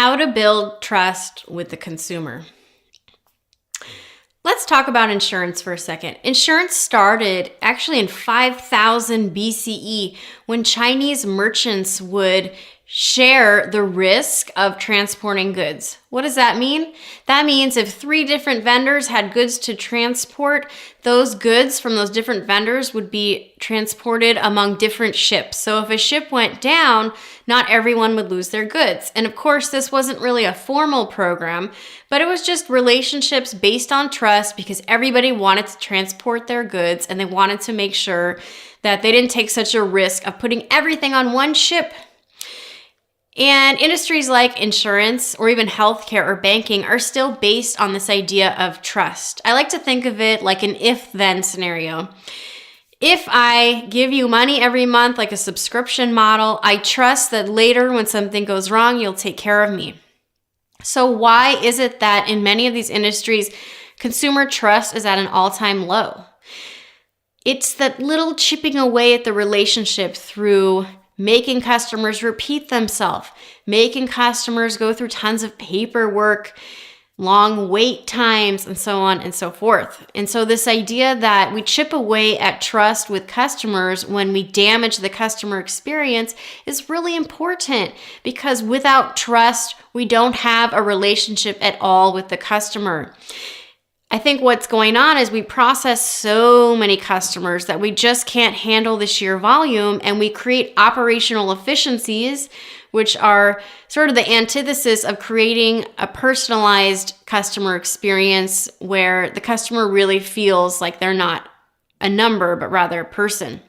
How to build trust with the consumer. Let's talk about insurance for a second. Insurance started actually in 5000 BCE when Chinese merchants would share the risk of transporting goods. What does that mean? That means if 3 different vendors had goods to transport, those goods from those different vendors would be transported among different ships. So if a ship went down, not everyone would lose their goods. And of course, this wasn't really a formal program, but it was just relationships based on trust because everybody wanted to transport their goods and they wanted to make sure that they didn't take such a risk of putting everything on one ship. And industries like insurance or even healthcare or banking are still based on this idea of trust. I like to think of it like an if-then scenario. If I give you money every month like a subscription model, I trust that later when something goes wrong, you'll take care of me. So why is it that in many of these industries, consumer trust is at an all-time low? It's that little chipping away at the relationship through making customers repeat themselves, making customers go through tons of paperwork, long wait times, and so on and so forth. And so this idea that we chip away at trust with customers when we damage the customer experience is really important because without trust, we don't have a relationship at all with the customer. I think what's going on is we process so many customers that we just can't handle the sheer volume, and we create operational efficiencies, which are sort of the antithesis of creating a personalized customer experience where the customer really feels like they're not a number, but rather a person.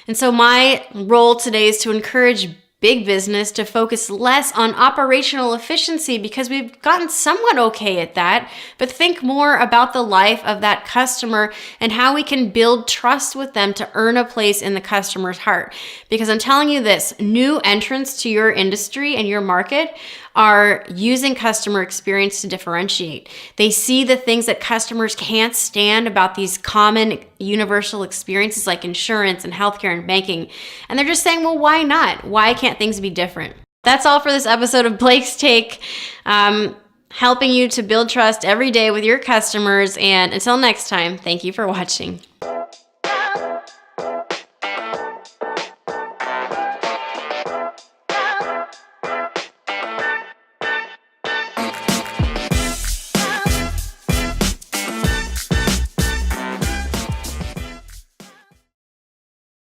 And so my role today is to encourage big business to focus less on operational efficiency because we've gotten somewhat okay at that, but think more about the life of that customer and how we can build trust with them to earn a place in the customer's heart. Because I'm telling you this, new entrants to your industry and your market are using customer experience to differentiate. They see the things that customers can't stand about these common universal experiences like insurance and healthcare and banking. And they're just saying, well, why not? Why can't things be different? That's all for this episode of Blake's Take, helping you to build trust every day with your customers. And until next time, thank you for watching.